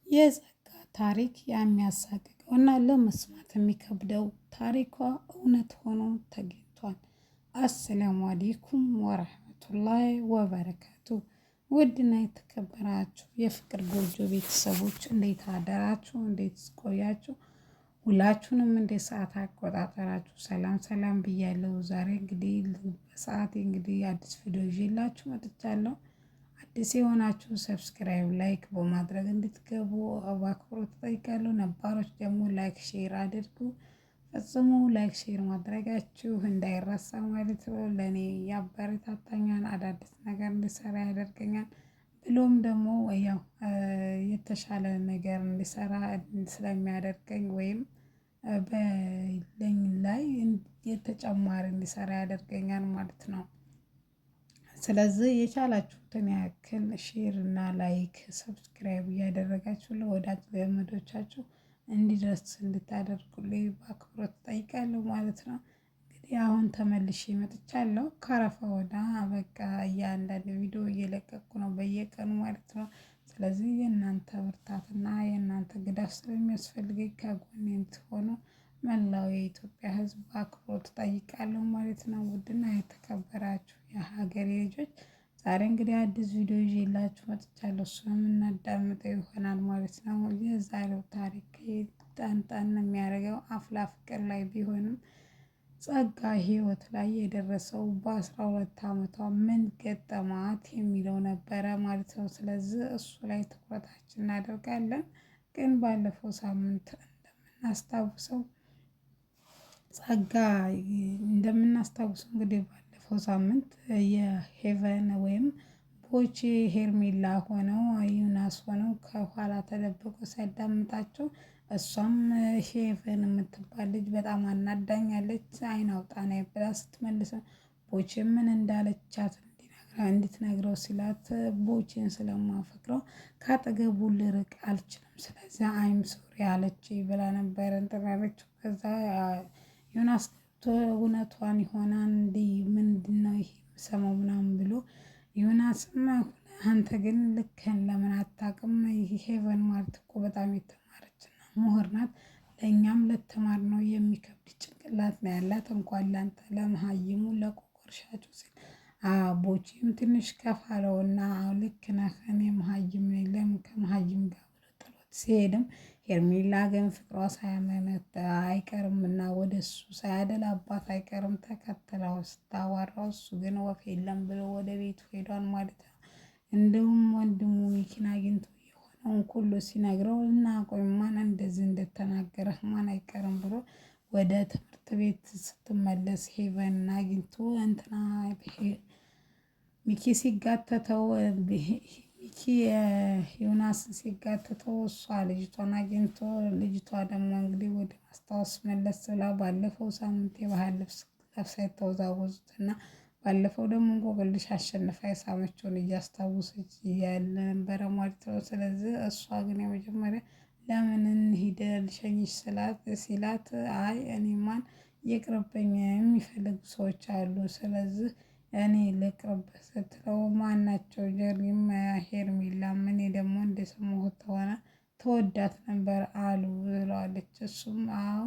የጸጋ ታሪክ የሚያሳቅቀው እና ለመስማት የሚከብደው ታሪኳ እውነት ሆኖ ተገኝቷል። አሰላሙ አለይኩም ወረህመቱላሂ ወበረካቱ። ውድና የተከበራችሁ የፍቅር ጎጆ ቤተሰቦች እንዴት አደራችሁ? እንዴት ቆያችሁ? ሁላችሁንም እንደ ሰዓት አቆጣጠራችሁ ሰላም ሰላም ብያለሁ። ዛሬ እንግዲህ በሰዓቴ እንግዲህ አዲስ ቪዲዮ ይዤላችሁ መጥቻለሁ። አዲስ የሆናችሁ ሰብስክራይብ ላይክ በማድረግ እንድትገቡ በአክብሮት እጠይቃለሁ። ነባሮች ደግሞ ላይክ ሼር አድርጉ። ፈጽሞ ላይክ ሼር ማድረጋችሁ እንዳይረሳ ማለት ነው። ለእኔ ያበረታታኛል፣ አዳዲስ ነገር እንድሰራ ያደርገኛል። ብሎም ደግሞ ያው የተሻለ ነገር እንድሰራ ስለሚያደርገኝ ወይም በለኝ ላይ የተጨማሪ እንድሰራ ያደርገኛል ማለት ነው። ስለዚህ የቻላችሁትን ያክል ሼር እና ላይክ ሰብስክራይብ እያደረጋችሁ ለወዳጅ ዘመዶቻችሁ እንዲደርስ እንድታደርጉልኝ በአክብሮት እጠይቃለሁ ማለት ነው። እንግዲህ አሁን ተመልሼ መጥቻለሁ። ካረፋ ወዳ በቃ እያንዳንድ ቪዲዮ እየለቀቅኩ ነው በየቀኑ ማለት ነው። ስለዚህ የእናንተ ብርታትና የእናንተ ግዳፍ ስለሚያስፈልገኝ ከጎኔ እንድትሆኑ መላው የኢትዮጵያ ሕዝብ በአክብሮት እጠይቃለሁ ማለት ነው። ውድና የተከበራችሁ የሀገሬ ልጆች ዛሬ እንግዲህ አዲስ ቪዲዮ ይዤላችሁ መጥቻለሁ። እሱንም እናዳምጠው ይሆናል ማለት ነው። የዛሬው ታሪክ ጠንጠን የሚያደርገው አፍላ ፍቅር ላይ ቢሆንም ጸጋ ህይወት ላይ የደረሰው በ12 ዓመቷ ምን ገጠማት የሚለው ነበረ ማለት ነው። ስለዚህ እሱ ላይ ትኩረታችን እናደርጋለን። ግን ባለፈው ሳምንት እንደምናስታውሰው እንግዲህ ባለፈው ሳምንት የሄቨን ወይም ቦቼ ሄርሜላ ሆነው ዩናስ ሆነው ከኋላ ተደብቆ ሲያዳምጣቸው እሷም ሄቨን የምትባል ልጅ በጣም አናዳኛለች። አይን አውጣ ነው ብላ ስትመልሰው ቦቼ ምን እንዳለቻት እንድትነግረው ሲላት ቦቼን ስለማፈቅረው ካጠገቡ ልርቅ አልችልም፣ ስለዚህ አይም ሶሪ አለች ብላ ነበር እንትን ያለችው። ከዛ ዮናስ እውነቷን ይሆናል እንዲህ ምንድነው ይሄ የምሰማው ምናምን ብሎ ዮናስም አንተ ግን ልክህን ለምን አታውቅም? ሄቨን ማለት እኮ በጣም የተማረችና ምሁር ናት። ለእኛም ለተማር ነው የሚከብድ ጭንቅላት ነው ያላት እንኳን ላንተ ለመሀይሙ ለቆቆርሻጩ ሲል ቦቼም ትንሽ ከፋለውና ልክ ነህ እኔ መሀይም ነኝ ለምን ከመሀይም ጋር ብሎ ጥሎት ሲሄድም ሄርሜላ ግን ፍቅሯ ሳያመነታ አይቀርም እና ወደ እሱ ሳያደላባት አይቀርም ተከትለው ስታዋራው እሱ ግን ወፍ የለም ብሎ ወደ ቤቱ ሄዷል ማለት ነው። እንደውም ወንድሙ ሚኪን አግኝቶ የሆነውን ሁሉ ሲነግረው እና ቆይ ማን እንደዚህ እንደተናገረህ ማን አይቀርም ብሎ ወደ ትምህርት ቤት ስትመለስ ሄቨን አግኝቶ እንትና ሚኪ ሲጋተተው ሚኪ ዮናስን ሲጋተተው እሷ ልጅቷን አግኝቶ ልጅቷ ደግሞ እንግዲህ ወደ ማስታወስ መለስ ብላ ባለፈው ሳምንት የባህል ልብስ ለብሳ የተወዛወዙት እና ባለፈው ደግሞ እንቆቅልሽ አሸንፋ የሳመችውን እያስታወሰች ያለ ነበረ ማለት ነው። ስለዚህ እሷ ግን የመጀመሪያ ለምን እንሂድ ልሸኝሽ ሲላት አይ እኔ ማን ይቅርብኝ የሚፈልጉ ሰዎች አሉ፣ ስለዚህ እኔ ልቅርብ ስትለው ማናቸው ጀሪም ሄርሜላ እኔ ደግሞ እንደሰማሁት ከሆነ ተወዳት ነበር አሉ ብለዋለች። እሱም አዎ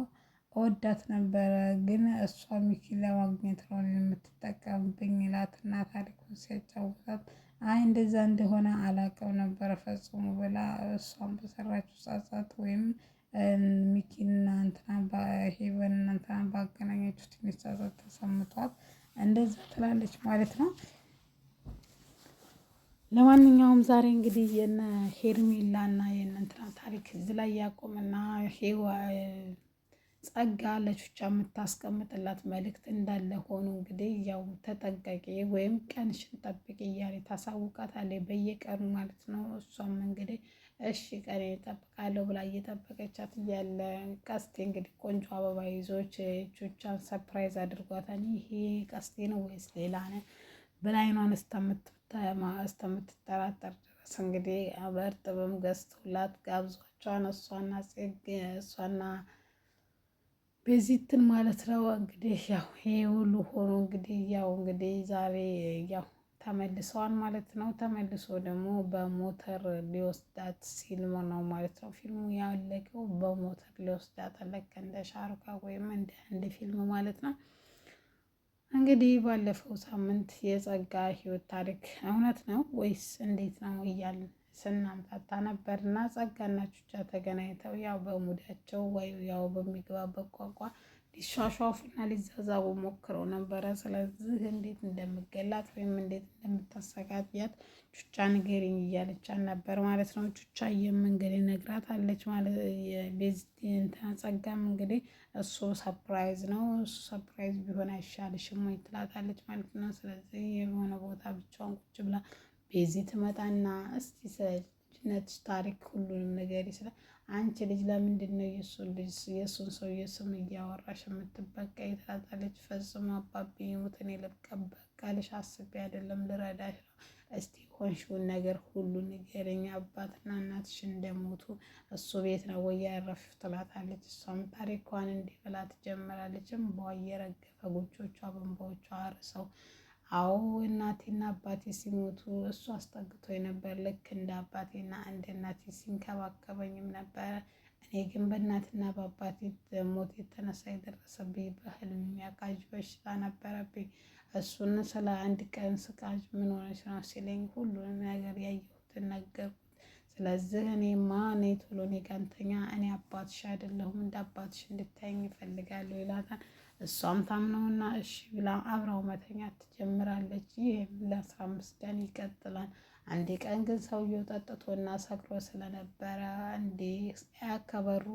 እወዳት ነበረ ግን እሷ ሚኪን ለማግኘት ነው የምትጠቀምብኝ ይላትና ታሪኩን ሲያጫውታት አይ እንደዛ እንደሆነ አላውቅም ነበር ፈጽሞ ብላ እሷን በሰራችው ጸጸት ወይም ሚኪና እንትና ሄቨን እንትና ባገናኘችው ትንሽ ጸጸት ተሰምቷት እንደዛ ትላለች ማለት ነው። ለማንኛውም ዛሬ እንግዲህ የነ ሄርሜላና የነ እንትና ታሪክ እዚህ ላይ ያቆምና ጸጋ ለቹቻ የምታስቀምጥላት መልእክት እንዳለ ሆኖ እንግዲህ ያው ተጠንቀቂ ወይም ቀንሽን ጠብቂ እያለ ታሳውቃታለች በየቀኑ ማለት ነው። እሷም እንግዲህ እሺ ቀኔ እጠብቃለሁ ብላ እየጠበቀቻት እያለ ቀስቴ እንግዲህ ቆንጆ አበባ ይዞች ቹቻን ሰርፕራይዝ አድርጓታል። ይሄ ቀስቴ ነው ወይስ ሌላ ነው ብላይኗን እስከምትጠራጠር ድረስ እንግዲህ በእርጥብም ገዝቶላት ጋብዟቸዋን እሷና ቤዚትን ማለት ነው። እንግዲህ ያው ይሄ ሁሉ ሆኖ እንግዲህ ዛሬ ያው ተመልሰዋል ማለት ነው። ተመልሶ ደግሞ በሞተር ሊወስዳት ሲል ነው ማለት ነው ፊልሙ ያለቀው። በሞተር ሊወስዳት ልክ እንደ ሻሩካ ወይም እንደ አንድ ፊልም ማለት ነው። እንግዲህ ባለፈው ሳምንት የጸጋ ህይወት ታሪክ እውነት ነው ወይስ እንዴት ነው እያልን ስናምታታ ነበር እና ጸጋና ቹቻ ተገናኝተው ያው በሙዳቸው ወይ ያው በሚገባበት ቋንቋ ሊሿሿፉና ሊዛዛቡ ሞክረው ነበረ። ስለዚህ እንዴት እንደምገላት ወይም እንዴት እንደምታሰቃያት ቹቻ ንገሪኝ እያለቻት ነበር ማለት ነው። ቹቻ እንግዲህ ነግራታለች ማለት ጸጋም እንግዲህ እሱ ሰፕራይዝ ነው፣ እሱ ሰፕራይዝ ቢሆን አይሻልሽም ወይ ትላታለች ማለት ነው። ስለዚህ የሆነ ቦታ ብቻዋን ቁጭ ብላ ቤዚ ትመጣና እስቲ ስለ ልጅነትሽ ታሪክ ሁሉንም ነገር ይስላል። አንቺ ልጅ ለምንድን ነው የእሱን ሰውዬ ስም እያወራሽ የምትበቃኝ? ትላታለች። ፈጽሞ አባቢ ይሙት እኔ ልበቃልሽ አስቤ አይደለም ልረዳሽ ነው። እስቲ ሆንሽውን ነገር ሁሉ ንገረኝ። አባትና እናትሽ እንደሞቱ እሱ ቤት ነው ወይ ያረፍሽ? ትላታለች። እሷም ታሪኳን እንዲህ ብላ ትጀምራለች። እምባዋ እየረገፈ ጉንጮቿ በእንባዎቿ አርሰው አዎ እናቴና አባቴ ሲሞቱ እሱ አስጠግቶ ነበር። ልክ እንደ አባቴና እንደ እናቴ ሲንከባከበኝም ነበረ። እኔ ግን በእናትና በአባቴ ሞት የተነሳ የደረሰብኝ በህልም የሚያቃዥ በሽታ ነበረብኝ። እሱን ስለ አንድ ቀን ስቃዥ ምን ሆነች ነው ሲለኝ ሁሉንም ነገር ያየሁትን ነገርኩት። ስለዚህ እኔማ እኔ ቶሎ እኔ ጋንተኛ እኔ አባትሽ አይደለሁም እንደ አባትሽ እንድታይኝ ይፈልጋለሁ ይላታል። እሷም ታምነውና እሺ ብላ አብራው መተኛት ትጀምራለች። ይህም ለ15 ቀን ይቀጥላል። አንዴ ቀን ግን ሰውየው ጠጥቶና ሰክሮ ስለነበረ አንዴ ያከበሩ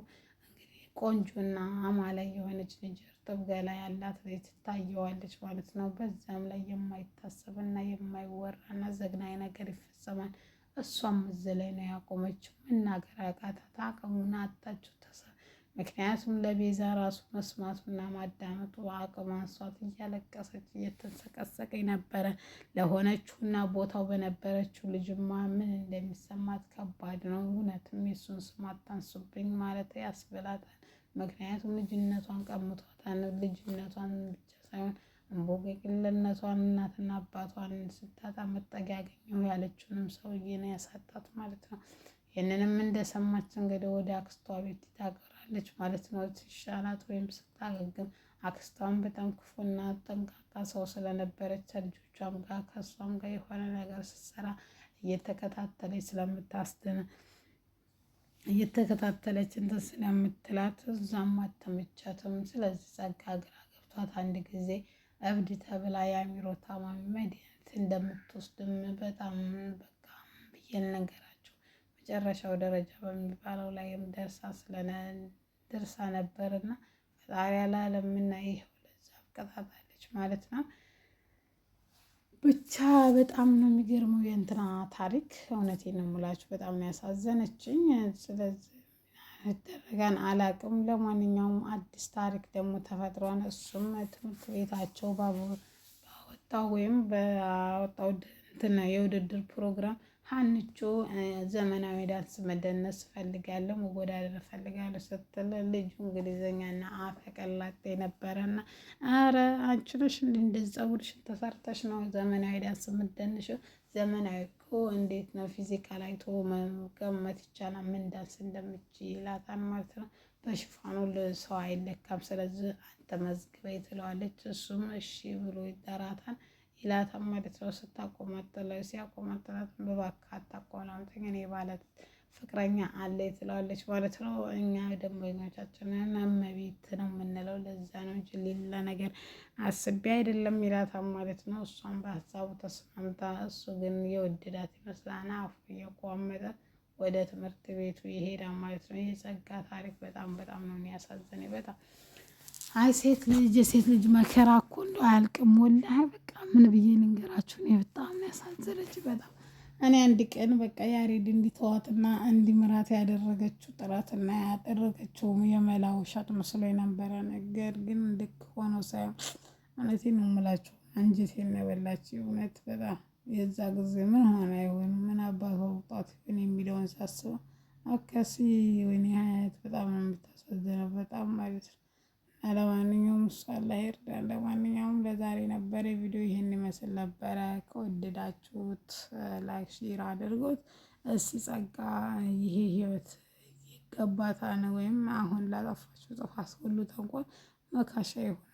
እንግዲህ ቆንጆና አማላይ የሆነች ልጅ እርጥብ ገላ ያላት ልጅ ትታየዋለች ማለት ነው። በዛም ላይ የማይታሰብና የማይወራና ዘግናኝ ነገር ይፈጸማል። እሷም እዚህ ላይ ነው ያቆመችው። መናገር አቃታት፣ አቅሙን አጣችው። ምክንያቱም ለቤዛ ራሱ መስማቱና ማዳመጡ አቅም አንሷት እያለቀሰች እየተንሰቀሰቀኝ ነበረ። ለሆነችውና ቦታው በነበረችው ልጅማ ምን እንደሚሰማት ከባድ ነው። እውነትም የሱን ስም አታንሱብኝ ማለት ያስብላታል። ምክንያቱም ልጅነቷን ቀምቷታል። ልጅነቷን ብቻ ሳይሆን እንቦቅቅልነቷን እናትና አባቷን ስታጣ መጠጊያ ያገኘው ያለችውንም ሰውዬ ነው ያሳጣት ማለት ነው። ይህንንም እንደሰማች እንግዲህ ወደ አክስቷ ቤት ታቀራለች ማለት ነው። ሲሻላት ወይም ስታገግም አክስቷም በጣም ክፉና ጠንቃቃ ሰው ስለነበረች ልጆቿም ጋር ከእሷም ጋር የሆነ ነገር ስትሰራ እየተከታተለች ስለምታስድን እየተከታተለች እንትን ስለምትላት እዛም አተመቻትም። ስለዚህ ጸጋ ግራ ገብቷት አንድ ጊዜ እብድ ተብላ የአእምሮ ታማሚ መድኃኒት እንደምትወስድም በጣም በቃ ብዬ ነገራቸው። መጨረሻው ደረጃ በሚባለው ላይም ደርሳ ነበርና ፈጣሪ አላለምና ይኸው ለዛ አብቅታታለች ማለት ነው። ብቻ በጣም ነው የሚገርመው የእንትና ታሪክ። እውነቴን ነው የምላችሁ በጣም ያሳዘነችኝ። ስለዚህ ደረጋን አላቅም። ለማንኛውም አዲስ ታሪክ ደግሞ ተፈጥሯን እሱም ትምህርት ቤታቸው ባወጣው ወይም ባወጣው እንትን የውድድር ፕሮግራም ሀንቾ ዘመናዊ ዳንስ መደነስ እፈልጋለሁ መወዳደር እፈልጋለሁ ስትል ልጁ እንግሊዘኛና አፈቀላጤ ነበረና አረ አንቺ ነሽ እንደዚህ ፀጉርሽን ተሰርተሽ ነው ዘመናዊ ዳንስ የምትደንሽው? ዘመናዊ እኮ እንዴት ነው ፊዚካል አይቶ መገመት ይቻላል ምን ዳንስ እንደምትችይ ይላታል ማለት ነው። በሽፋኑ ሰው አይለካም፣ ስለዚህ አንተ መዝግበኝ ትለዋለች። እሱም እሺ ብሎ ይጠራታል ይላታል ማለት ነው። ስታቆማጥለው ሲያቆማጥላት በባክህ አታቆላምጠኝ እኔ ማለት ፍቅረኛ አለ ትለዋለች ማለት ነው። እኛ ደንበኞቻችንን እመቤት ነው የምንለው ለዛ ነው እንጂ ሌላ ነገር አስቤ አይደለም ይላታል ማለት ነው። እሷም በሀሳቡ ተስማምታ እሱ ግን የወደዳት ይመስላል። አፉ እየቋመጠ ወደ ትምህርት ቤቱ ይሄዳል ማለት ነው። የጸጋ ታሪክ በጣም በጣም ነው የሚያሳዝነኝ በጣም አይ ሴት ልጅ የሴት ልጅ መከራ እኮ እንደው አያልቅም። ወላሂ በቃ ምን ብዬ ልንገራችሁ ነው በጣም ያሳዘነች በጣም እኔ አንድ ቀን በቃ ያሬድ እንዲተዋትና እንዲምራት ያደረገችው ጥረትና ያደረገችው የመላው ሻጥ መስሎ የነበረ ነገር ግን ልክ ሆኖ ሳይሆን እውነቴን ነው የምላችሁ አንጀቴን ነው የበላችው። እውነት በጣም የዛ ጊዜ ምን ሆነ ይሆን ምን አባቷ ወጣት ይሆን የሚለውን ሳስበው አካሲ ወይኔ ሀያት በጣም ነው የምታሳዝነው በጣም ማለት ነው። ለማንኛውም እሷ አላህ ይርዳል። ለማንኛውም ለዛሬ ነበረ ቪዲዮ ይህን ይመስል ነበረ። ከወደዳችሁት ላይክ ሼር አድርጉት። እስቲ ጸጋ ይሄ ህይወት ይገባታል ወይም አሁን ላጠፋችሁ ጥፋት ሁሉ ተንኮል መካሻ ይሆናል።